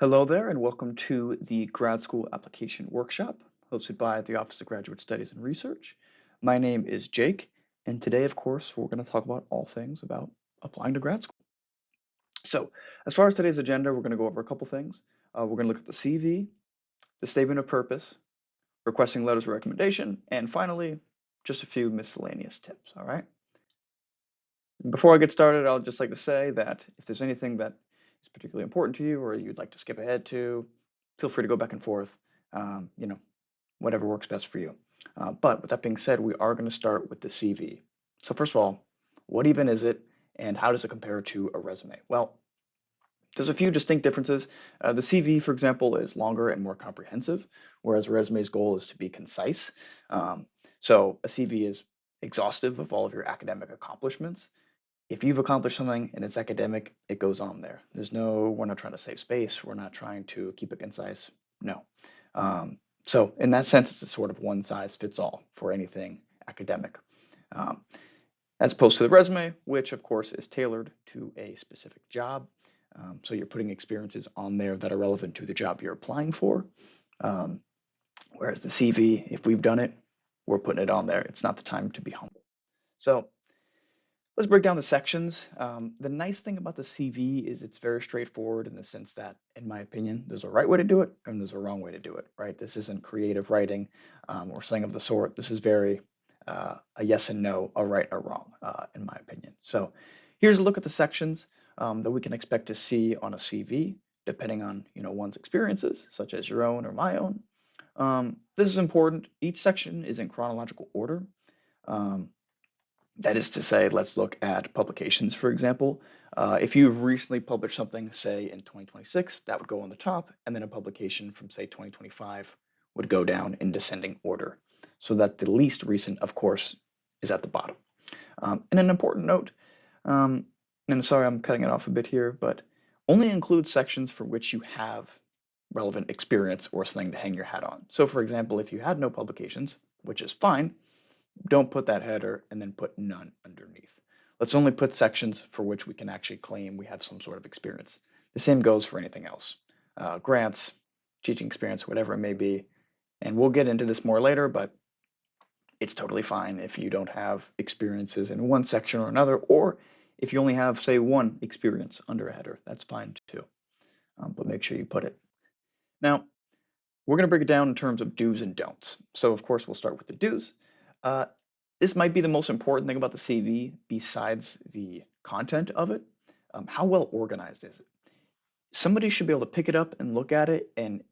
Hello there, and welcome to the Grad School Application Workshop hosted by the Office of Graduate Studies and Research. My name is Jake, and today, of course, we're going to talk about all things about applying to grad school. So, as far as today's agenda, we're going to go over a couple things. We're going to look at the CV, the statement of purpose, requesting letters of recommendation, and finally, just a few miscellaneous tips. All right. Before I get started, I'd just like to say that if there's anything that is particularly important to you or you'd like to skip ahead to, feel free to go back and forth, um, you know, whatever works best for you. But with that being said, we are going to start with the CV. So first of all, what even is it and how does it compare to a resume? Well, there's a few distinct differences. The CV, for example, is longer and more comprehensive, whereas a resume's goal is to be concise. So a CV is exhaustive of all of your academic accomplishments. If you've accomplished something and it's academic, it goes on there. We're not trying to save space. We're not trying to keep it concise. No. So in that sense, it's a sort of one size fits all for anything academic, um, as opposed to the resume, which of course is tailored to a specific job. So you're putting experiences on there that are relevant to the job you're applying for. Um, Whereas the CV, if we've done it, we're putting it on there. It's not the time to be humble. So let's break down the sections. The nice thing about the CV is it's very straightforward in the sense that, in my opinion, there's a right way to do it and there's a wrong way to do it, right? This isn't creative writing or something of the sort. This is very a yes and no, a right or wrong, in my opinion. So here's a look at the sections that we can expect to see on a CV, depending on one's experiences, such as your own or my own. This is important. Each section is in chronological order. Um, that is to say, let's look at publications, for example. If you've recently published something, say in 2026, that would go on the top, and then a publication from, say, 2025 would go down in descending order, so that the least recent, of course, is at the bottom. And an important note, and sorry I'm cutting it off a bit here, but only include sections for which you have relevant experience or something to hang your hat on. So, for example, if you had no publications, which is fine, don't put that header and then put none underneath. Let's only put sections for which we can actually claim we have some sort of experience. The same goes for anything else. Grants, teaching experience, whatever it may be. And we'll get into this more later, but it's totally fine if you don't have experiences in one section or another, or if you only have, say, one experience under a header, that's fine too. But make sure you put it. Now, we're going to break it down in terms of do's and don'ts. So, of course, we'll start with the do's. Uh, this might be the most important thing about the CV besides the content of it. How well organized is it? Somebody should be able to pick it up and look at it, and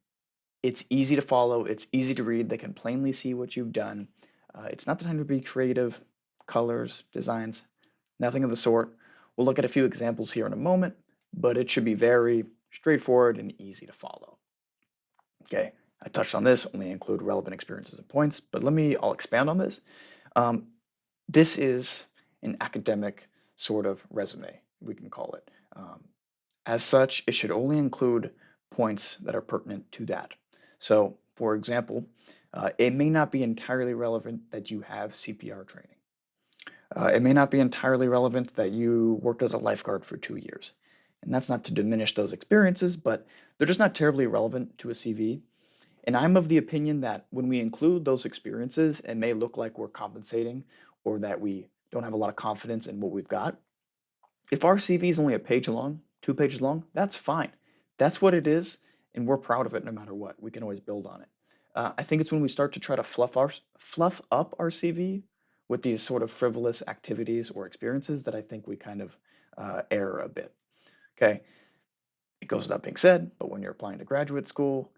it's easy to follow, it's easy to read, they can plainly see what you've done. It's not the time to be creative, colors, designs, nothing of the sort. We'll look at a few examples here in a moment, but it should be very straightforward and easy to follow. Okay, I touched on this, only include relevant experiences and points, but I'll expand on this. Um, this is an academic sort of resume, we can call it. As such, it should only include points that are pertinent to that. So, for example, it may not be entirely relevant that you have CPR training. It may not be entirely relevant that you worked as a lifeguard for 2 years. And that's not to diminish those experiences, but they're just not terribly relevant to a CV. And I'm of the opinion that when we include those experiences, it may look like we're compensating or that we don't have a lot of confidence in what we've got. If our CV is only a page long, 2 pages long, that's fine. That's what it is, and we're proud of it no matter what. We can always build on it. I think it's when we start to try to fluff up our CV with these sort of frivolous activities or experiences that I think we kind of err a bit. Okay, it goes without being said, but when you're applying to graduate school,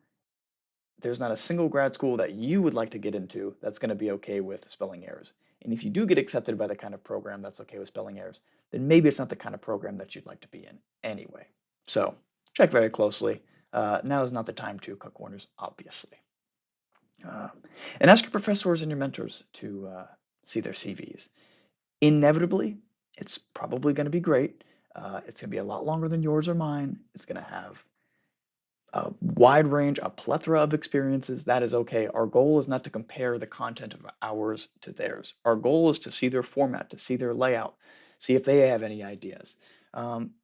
there's not a single grad school that you would like to get into that's going to be okay with spelling errors. And if you do get accepted by the kind of program that's okay with spelling errors, then maybe it's not the kind of program that you'd like to be in anyway. So check very closely. Now is not the time to cut corners, obviously. Uh, and ask your professors and your mentors to see their CVs. Inevitably, it's probably going to be great. It's going to be a lot longer than yours or mine. It's going to have a wide range, a plethora of experiences. That is okay. Our goal is not to compare the content of ours to theirs. Our goal is to see their format, to see their layout, see if they have any ideas. Um,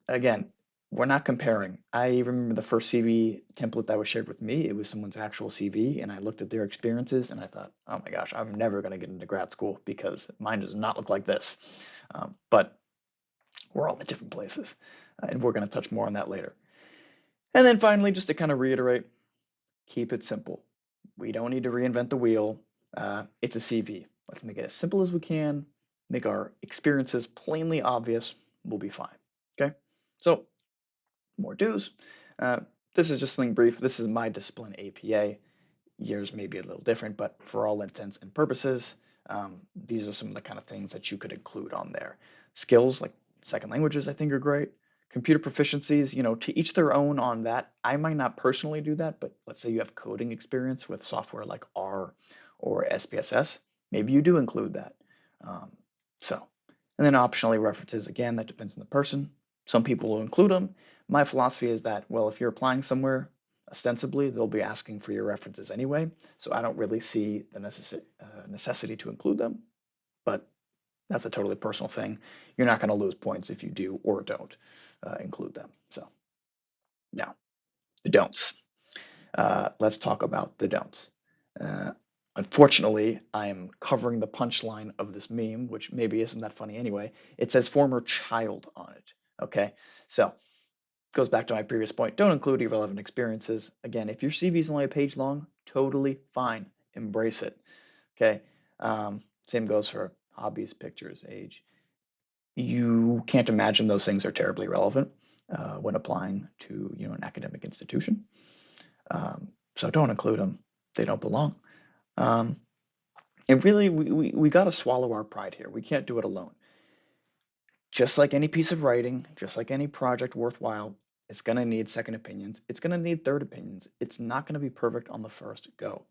Again, we're not comparing. I remember the first CV template that was shared with me, it was someone's actual CV, and I looked at their experiences and I thought, oh my gosh, I'm never going to get into grad school because mine does not look like this. But we're all at different places, and we're going to touch more on that later. And then finally, just to kind of reiterate, keep it simple. We don't need to reinvent the wheel. It's a CV. Let's make it as simple as we can, make our experiences plainly obvious. We'll be fine. Okay? So, more do's. Uh, this is just something brief. This is my discipline, APA. Yours may be a little different, but for all intents and purposes, these are some of the kind of things that you could include on there. Skills like second languages, I think, are great. Computer proficiencies, to each their own on that. I might not personally do that, but let's say you have coding experience with software like R or SPSS, maybe you do include that. Um, so, and then optionally references, again, that depends on the person. Some people will include them. My philosophy is that, well, if you're applying somewhere, ostensibly they'll be asking for your references anyway, so I don't really see the necessity to include them, but that's a totally personal thing. You're not going to lose points if you do or don't include them. So now, the don'ts. Let's talk about the don'ts. Uh, Unfortunately, I am covering the punchline of this meme, which maybe isn't that funny anyway. It says former child on it. Okay, so goes back to my previous point. Don't include irrelevant experiences. Again, if your CV is only a page long, totally fine. Embrace it. Okay. Same goes for hobbies, pictures, age. You can't imagine those things are terribly relevant when applying to an academic institution. So don't include them. They don't belong. Um, and really, we got to swallow our pride here. We can't do it alone. Just like any piece of writing, just like any project worthwhile, it's going to need second opinions. It's going to need third opinions. It's not going to be perfect on the first go.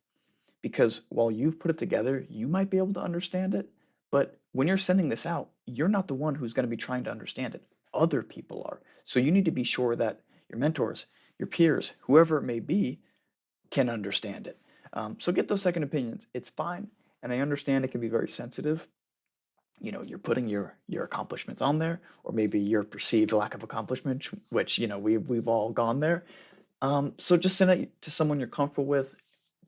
Because while you've put it together, you might be able to understand it. But when you're sending this out, you're not the one who's going to be trying to understand it. Other people are. So you need to be sure that your mentors, your peers, whoever it may be, can understand it. So get those second opinions. It's fine. And I understand it can be very sensitive. You're putting your accomplishments on there, or maybe your perceived lack of accomplishment, which we've all gone there. So just send it to someone you're comfortable with.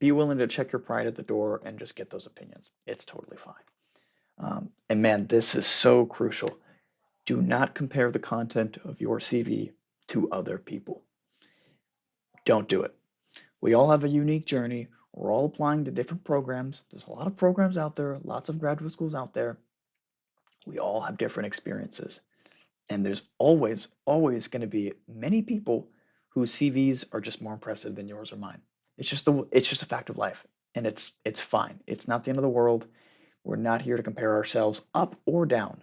Be willing to check your pride at the door and just get those opinions. It's totally fine. And man, this is so crucial. Do not compare the content of your CV to other people. Don't do it. We all have a unique journey. We're all applying to different programs. There's a lot of programs out there, lots of graduate schools out there. We all have different experiences. And there's always going to be many people whose CVs are just more impressive than yours or mine. It's just a fact of life, and it's fine. It's not the end of the world. We're not here to compare ourselves up or down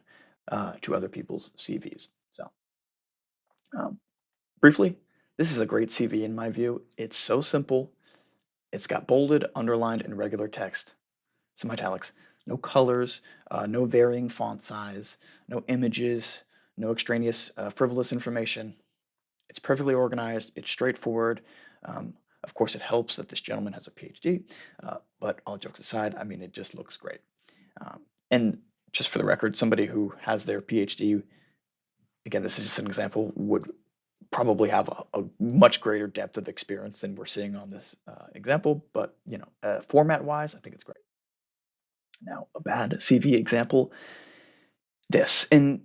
to other people's CVs. So, um, briefly, this is a great CV in my view. It's so simple. It's got bolded, underlined, and regular text, some italics, no colors, no varying font size, no images, no extraneous frivolous information. It's perfectly organized. It's straightforward. Um, of course, it helps that this gentleman has a PhD, but all jokes aside, I mean, it just looks great. And just for the record, somebody who has their PhD, again, this is just an example, would probably have a much greater depth of experience than we're seeing on this example. But format-wise, I think it's great. Now, a bad CV example, this. And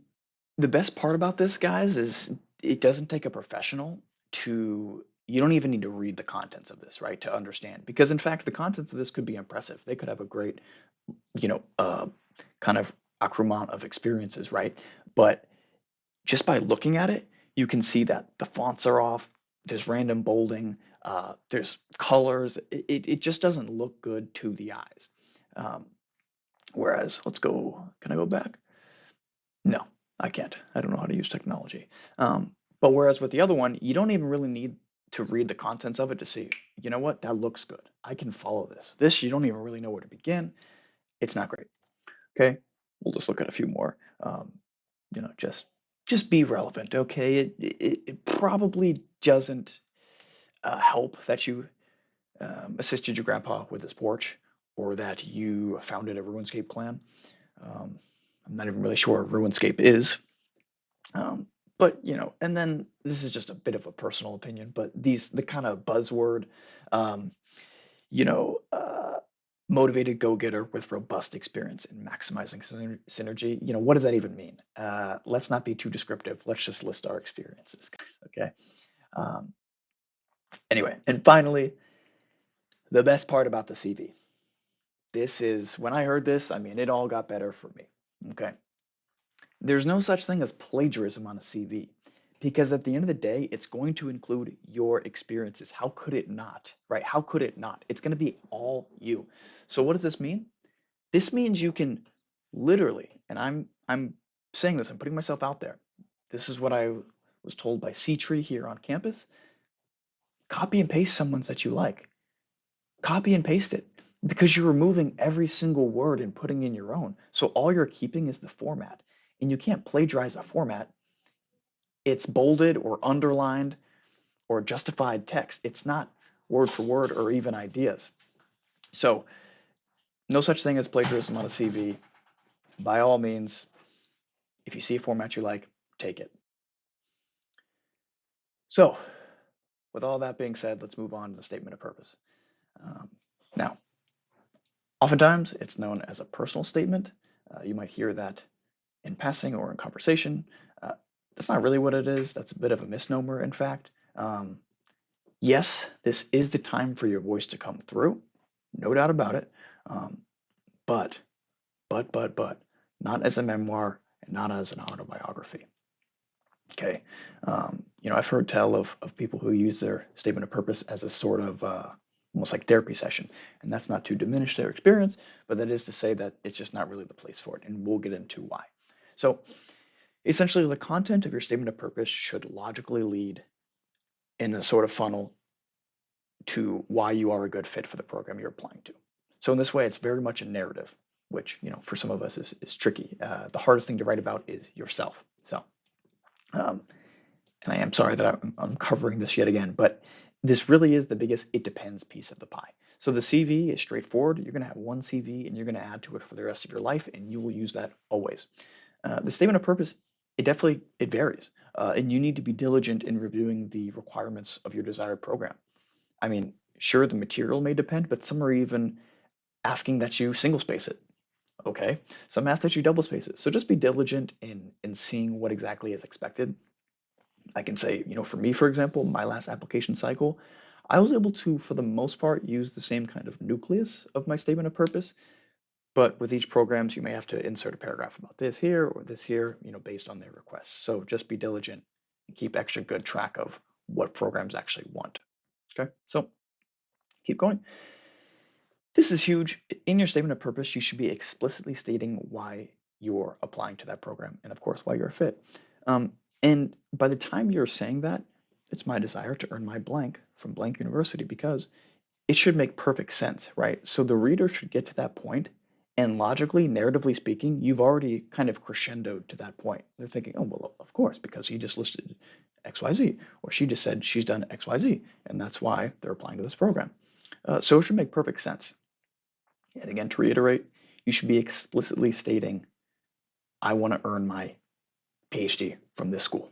the best part about this, guys, is it doesn't take a professional to, you don't even need to read the contents of this, right, to understand. Because in fact, the contents of this could be impressive. They could have a great, kind of accoutrement of experiences, right? But just by looking at it, you can see that the fonts are off, there's random bolding, there's colors. It just doesn't look good to the eyes. Um, Whereas, can I go back? No, I can't. I don't know how to use technology. But whereas with the other one, you don't even really need to read the contents of it to see, you know what, that looks good. I can follow this. This, you don't even really know where to begin. It's not great. Okay, we'll just look at a few more. Just be relevant. Okay, it probably doesn't help that you assisted your grandpa with his porch, or that you founded a RuneScape clan. Um, I'm not even really sure what RuneScape is, um, But, and then this is just a bit of a personal opinion, but the kind of buzzword, um, you know, uh, motivated go-getter with robust experience in maximizing synergy, what does that even mean? Let's not be too descriptive. Let's just list our experiences, guys, okay? Um, anyway, and finally, the best part about the CV. This is, when I heard this, I mean, it all got better for me, okay? There's no such thing as plagiarism on a CV because at the end of the day, it's going to include your experiences. How could it not, right? How could it not? It's going to be all you. So what does this mean? This means you can literally, and I'm saying this, I'm putting myself out there. This is what I was told by C Tree here on campus. Copy and paste someone's that you like. Copy and paste it because you're removing every single word and putting in your own. So all you're keeping is the format. And you can't plagiarize a format. It's bolded or underlined or justified text. It's not word for word or even ideas. So no such thing as plagiarism on a CV. By all means, if you see a format you like, take it. So with all that being said, let's move on to the statement of purpose. Um, now, oftentimes it's known as a personal statement. You might hear that in passing or in conversation. Uh, that's not really what it is. That's a bit of a misnomer, in fact. Yes, this is the time for your voice to come through, no doubt about it. Um, but, but, not as a memoir and not as an autobiography. Okay. I've heard tell of people who use their statement of purpose as a sort of almost like therapy session. And that's not to diminish their experience, but that is to say that it's just not really the place for it. And we'll get into why. So essentially, the content of your statement of purpose should logically lead in a sort of funnel to why you are a good fit for the program you're applying to. So in this way, it's very much a narrative, which, for some of us is tricky. The hardest thing to write about is yourself. So, um, and I am sorry that I'm covering this yet again, but this really is the biggest it depends piece of the pie. So the CV is straightforward. You're going to have one CV and you're going to add to it for the rest of your life, and you will use that always. The statement of purpose, it varies, and you need to be diligent in reviewing the requirements of your desired program. I mean, sure, the material may depend, but some are even asking that you single space it. Okay, some ask that you double space it. So just be diligent in seeing what exactly is expected. I can say, for me, for example, my last application cycle, I was able to, for the most part, use the same kind of nucleus of my statement of purpose. But with each programs, you may have to insert a paragraph about this here or this here, based on their requests. So just be diligent and keep extra good track of what programs actually want. Okay, so keep going. This is huge. In your statement of purpose, you should be explicitly stating why you're applying to that program and, of course, why you're a fit. And by the time you're saying that, it's my desire to earn my blank from blank university because it should make perfect sense, right? So the reader should get to that point, and logically, narratively speaking, you've already kind of crescendoed to that point. They're thinking, oh, well, of course, because he just listed XYZ, or she just said she's done XYZ, and that's why they're applying to this program. So it should make perfect sense. And again, to reiterate, you should be explicitly stating, I want to earn my PhD from this school.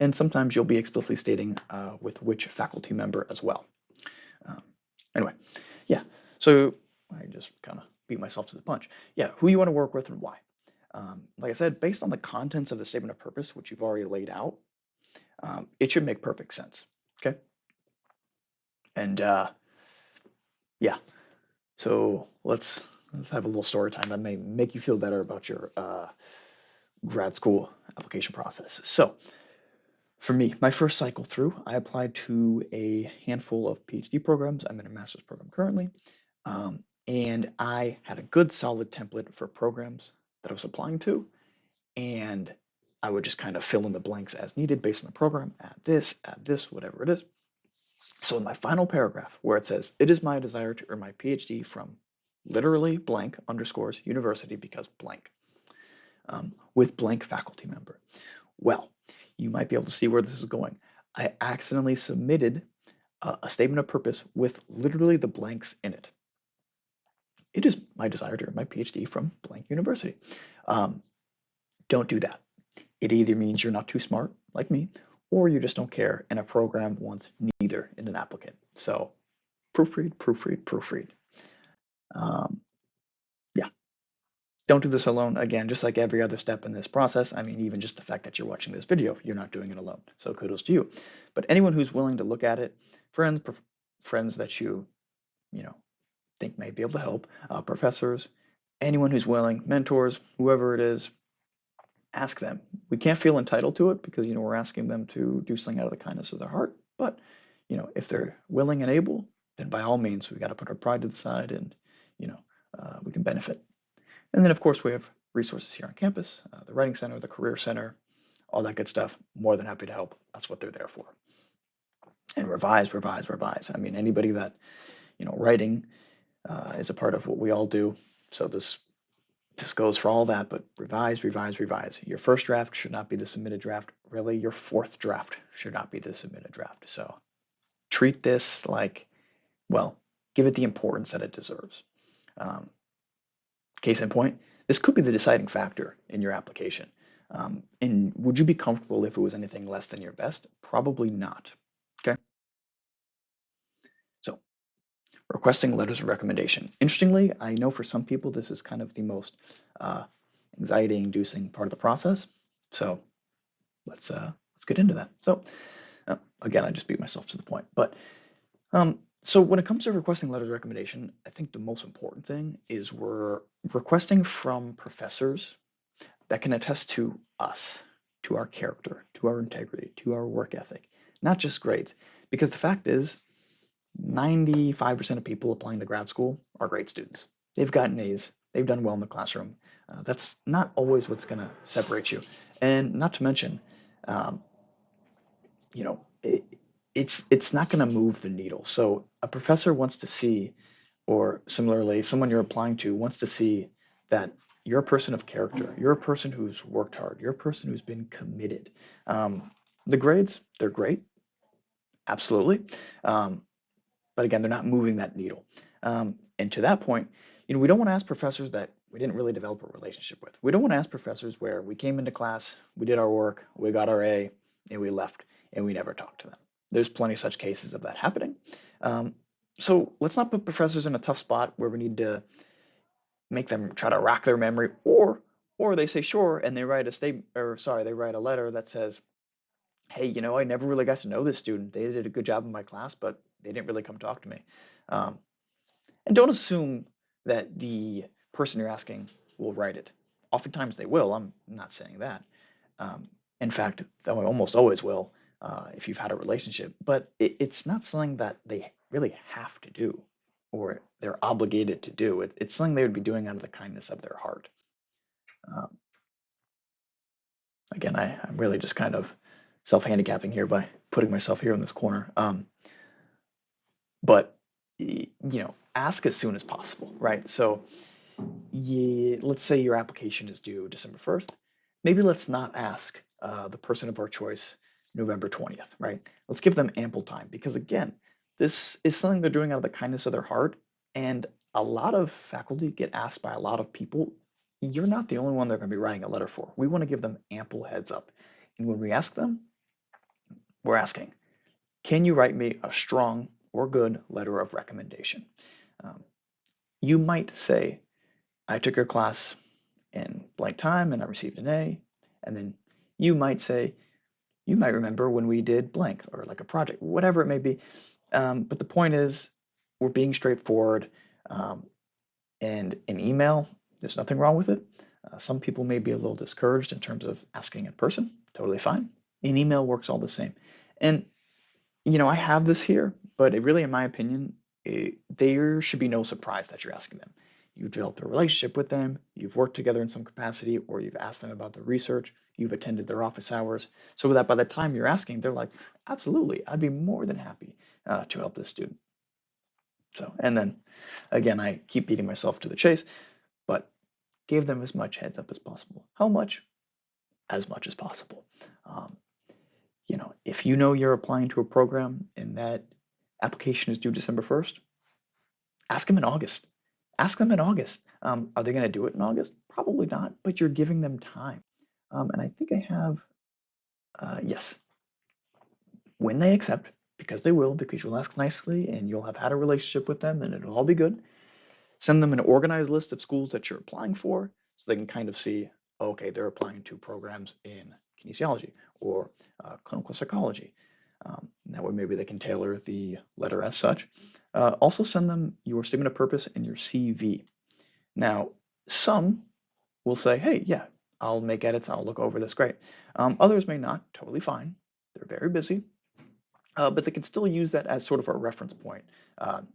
And sometimes you'll be explicitly stating with which faculty member as well. Um, anyway, yeah, so I just kind of beat myself to the punch. Yeah, who you want to work with and why. Like I said, based on the contents of the statement of purpose, which you've already laid out, it should make perfect sense. Okay. And yeah, so let's have a little story time that may make you feel better about your grad school application process. So for me, my first cycle through, I applied to a handful of PhD programs. I'm in a master's program currently. And I had a good solid template for programs that I was applying to. And I would just kind of fill in the blanks as needed based on the program, add this, whatever it is. So in my final paragraph, where it says, it is my desire to earn my PhD from literally blank underscores university because blank, with blank faculty member. Well, you might be able to see where this is going. I accidentally submitted a statement of purpose with literally the blanks in it. It is my desire to earn my PhD from blank university. Don't do that. It either means you're not too smart, like me, or you just don't care, and a program wants neither in an applicant. So proofread, proofread, proofread. Um, yeah, don't do this alone. Again, just like every other step in this process, I mean, even just the fact that you're watching this video, you're not doing it alone. So kudos to you. But anyone who's willing to look at it, friends, friends that you know, think may be able to help, professors, anyone who's willing, mentors, whoever it is, ask them. We can't feel entitled to it because, we're asking them to do something out of the kindness of their heart. But, if they're willing and able, then by all means, we got to put our pride to the side and, we can benefit. And then, of course, we have resources here on campus, the Writing Center, the Career Center, all that good stuff. More than happy to help. That's what they're there for. And revise, revise, revise. I mean, anybody that, writing is a part of what we all do. So this goes for all that, but revise, revise, revise. Your first draft should not be the submitted draft. Really, your fourth draft should not be the submitted draft. So treat this like, well, give it the importance that it deserves. Um, Case in point, this could be the deciding factor in your application. And would you be comfortable if it was anything less than your best? Probably not. Okay. So requesting letters of recommendation. Interestingly, I know for some people this is kind of the most uh, anxiety-inducing part of the process. So let's get into that. So again, I just beat myself to the point. But so when it comes to requesting letters of recommendation, I think the most important thing is we're requesting from professors that can attest to us, to our character, to our integrity, to our work ethic, not just grades. Because the fact is, 95% of people applying to grad school are great students. They've gotten A's, they've done well in the classroom. That's not always what's going to separate you. And not to mention, um, you know, it, it's not going to move the needle. So a professor wants to see, or similarly, someone you're applying to wants to see that you're a person of character. You're a person who's worked hard. You're a person who's been committed. The grades, they're great, absolutely. Um, but again, they're not moving that needle. And to that point, we don't want to ask professors that we didn't really develop a relationship with. We don't want to ask professors where we came into class, we did our work, we got our A, and we left, and we never talked to them. There's plenty of such cases of that happening. Um, so let's not put professors in a tough spot where we need to make them try to rack their memory, or they say sure, and they write a statement, or sorry, they write a letter that says, hey, I never really got to know this student. They did a good job in my class, but they didn't really come talk to me. Um, and don't assume that the person you're asking will write it. Oftentimes they will. I'm not saying that. Um, in fact, they almost always will if you've had a relationship. But it's not something that they really have to do or they're obligated to do. It's something they would be doing out of the kindness of their heart. Um, Again, I'm really just kind of self-handicapping here by putting myself here in this corner. But ask as soon as possible, right? So let's say your application is due December 1st. Maybe let's not ask the person of our choice November 20th, right? Let's give them ample time because again, this is something they're doing out of the kindness of their heart. And a lot of faculty get asked by a lot of people. You're not the only one they're going to be writing a letter for. We want to give them ample heads up. And when we ask them, we're asking, can you write me a strong or good letter of recommendation? Um, you might say, I took your class in blank time and I received an A. And then you might say, you might remember when we did blank or like a project, whatever it may be. But the point is, we're being straightforward. And in email, there's nothing wrong with it. Some people may be a little discouraged in terms of asking in person, totally fine. In email works all the same. And I have this here, but it really, in my opinion, there should be no surprise that you're asking them. You've developed a relationship with them, you've worked together in some capacity, or you've asked them about the research, you've attended their office hours, so that by the time you're asking, they're like, absolutely, I'd be more than happy to help this student. So, and then again, I keep beating myself to the chase, but give them as much heads up as possible. How much? As much as possible. Um, if you know you're applying to a program and that application is due December 1st, ask them in August. Ask them in August. Are they going to do it in August? Probably not, but you're giving them time. And I think I have, yes, when they accept, because they will, because you'll ask nicely and you'll have had a relationship with them and it'll all be good. Send them an organized list of schools that you're applying for so they can kind of see, okay, they're applying to programs in kinesiology or clinical psychology. That way, maybe they can tailor the letter as such. Also, send them your statement of purpose and your CV. Now, some will say, hey, yeah, I'll make edits, I'll look over this, great. Others may not, totally fine. They're very busy, but they can still use that as sort of a reference point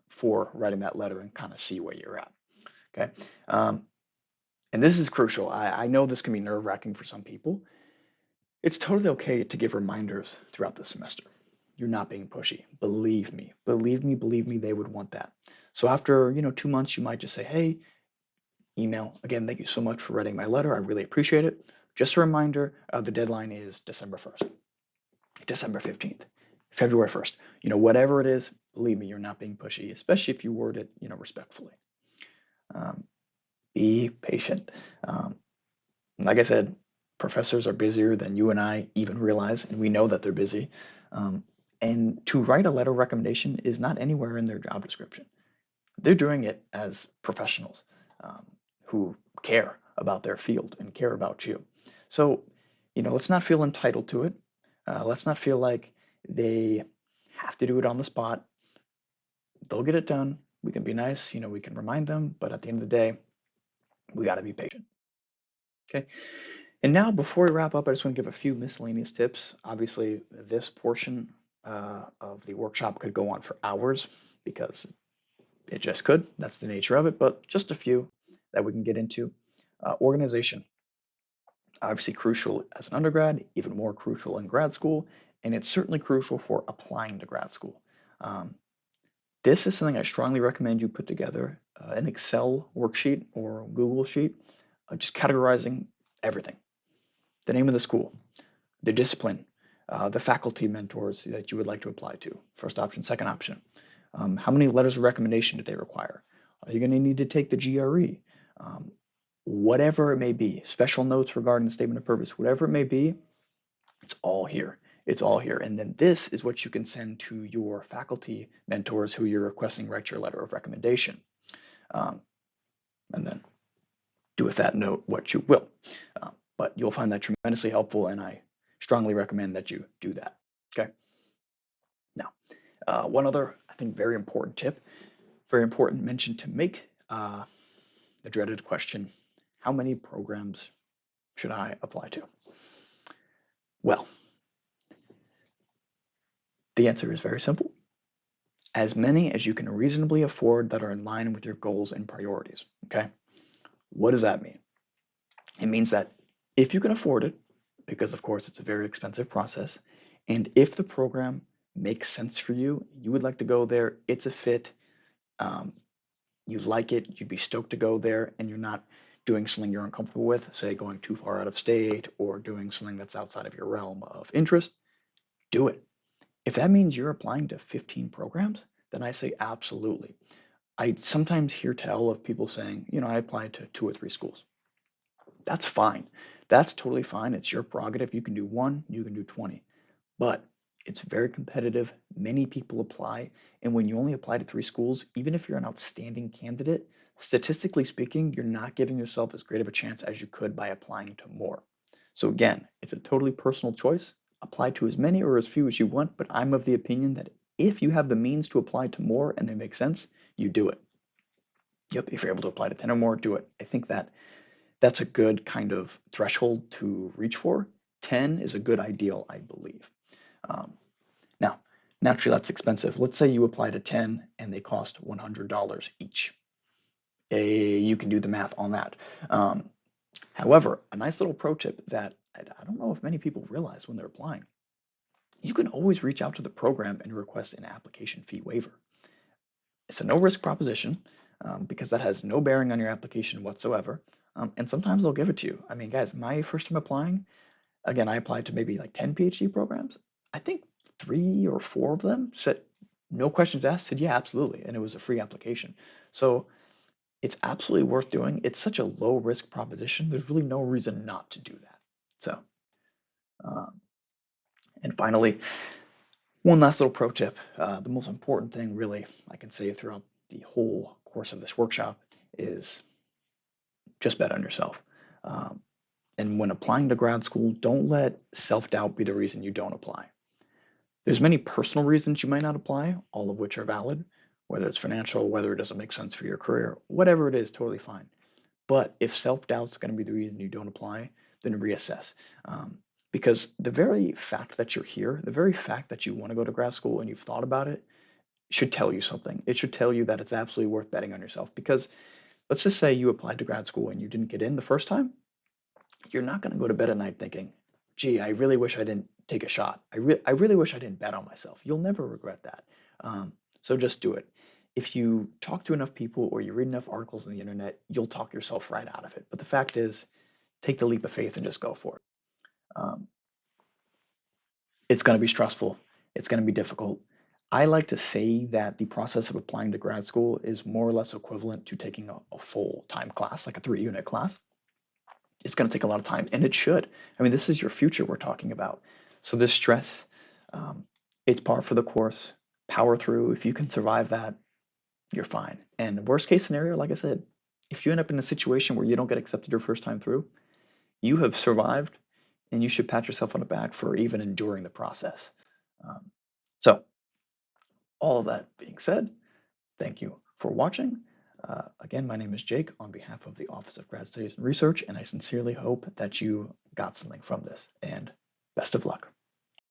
for writing that letter and kind of see where you're at. Okay. And this is crucial. I know this can be nerve-wracking for some people. It's totally okay to give reminders throughout the semester. You're not being pushy. Believe me, believe me, believe me, they would want that. So after, 2 months, you might just say, hey, email. Again, thank you so much for writing my letter. I really appreciate it. Just a reminder, the deadline is December 1st, December 15th, February 1st. Whatever it is, believe me, you're not being pushy, especially if you word it, respectfully. Um, be patient. Um, like I said, professors are busier than you and I even realize, and we know that they're busy. Um, and to write a letter of recommendation is not anywhere in their job description. They're doing it as professionals um, who care about their field and care about you. So, let's not feel entitled to it. Let's not feel like they have to do it on the spot. They'll get it done. We can be nice, we can remind them, but at the end of the day, we got to be patient. Okay. And now, before we wrap up, I just want to give a few miscellaneous tips. Obviously, this portion of the workshop could go on for hours because it just could. That's the nature of it, but just a few that we can get into. Organization, obviously crucial as an undergrad, even more crucial in grad school, and it's certainly crucial for applying to grad school. Um, this is something I strongly recommend you put together an Excel worksheet or Google sheet, just categorizing everything. The name of the school, the discipline, the faculty mentors that you would like to apply to. First option, second option. How many letters of recommendation do they require? Are you going to need to take the GRE? Um, whatever it may be, special notes regarding the statement of purpose, whatever it may be, it's all here. It's all here. And then this is what you can send to your faculty mentors who you're requesting write your letter of recommendation. Um, and then do with that note what you will. But you'll find that tremendously helpful, and I strongly recommend that you do that. Okay. Now, one other, I think, very important tip, very important mention to make, the dreaded question, how many programs should I apply to? Well, the answer is very simple. As many as you can reasonably afford that are in line with your goals and priorities. Okay. What does that mean? It means that if you can afford it, because of course it's a very expensive process, and if the program makes sense for you, you would like to go there, it's a fit, um, you like it, you'd be stoked to go there, and you're not doing something you're uncomfortable with, say going too far out of state or doing something that's outside of your realm of interest, do it. If that means you're applying to 15 programs, then I say absolutely. I sometimes hear tell of people saying, I applied to 2 or 3 schools. That's fine. That's totally fine. It's your prerogative. You can do one, you can do 20. But it's very competitive. Many people apply. And when you only apply to 3 schools, even if you're an outstanding candidate, statistically speaking, you're not giving yourself as great of a chance as you could by applying to more. So again, it's a totally personal choice. Apply to as many or as few as you want, but I'm of the opinion that if you have the means to apply to more and they make sense, you do it. Yep, if you're able to apply to 10 or more, do it. I think that that's a good kind of threshold to reach for. 10 is a good ideal, I believe. Um, now, naturally, that's expensive. Let's say you apply to 10 and they cost $100 each. You can do the math on that. However, a nice little pro tip that I don't know if many people realize when they're applying, you can always reach out to the program and request an application fee waiver. It's a no risk proposition because that has no bearing on your application whatsoever. And sometimes they'll give it to you. I mean, guys, my first time applying, again, I applied to maybe like 10 PhD programs. I think 3 or 4 of them said, no questions asked, said, yeah, absolutely. And it was a free application. So it's absolutely worth doing. It's such a low risk proposition. There's really no reason not to do that. So, um, and finally, one last little pro tip. The most important thing, really, I can say throughout the whole course of this workshop is just bet on yourself. Um, and when applying to grad school, don't let self-doubt be the reason you don't apply. There's many personal reasons you might not apply, all of which are valid, whether it's financial, whether it doesn't make sense for your career, whatever it is, totally fine. But if self-doubt is going to be the reason you don't apply, then reassess. Because the very fact that you're here, the very fact that you want to go to grad school and you've thought about it, should tell you something. It should tell you that it's absolutely worth betting on yourself. Because let's just say you applied to grad school and you didn't get in the first time, you're not going to go to bed at night thinking, gee, I really wish I didn't take a shot. I really wish I didn't bet on myself. You'll never regret that. So just do it. If you talk to enough people or you read enough articles on the internet, you'll talk yourself right out of it. But the fact is, take the leap of faith and just go for it. Um, it's going to be stressful. It's going to be difficult. I like to say that the process of applying to grad school is more or less equivalent to taking a full-time class, like a 3-unit class. It's going to take a lot of time, and it should. I mean, this is your future we're talking about. So this stress, um, it's par for the course. Power through. If you can survive that, you're fine. And worst case scenario, like I said, if you end up in a situation where you don't get accepted your first time through, you have survived, and you should pat yourself on the back for even enduring the process. Um, so all of that being said, thank you for watching. Again, my name is Jake on behalf of the Office of Grad Studies and Research, and I sincerely hope that you got something from this, and best of luck.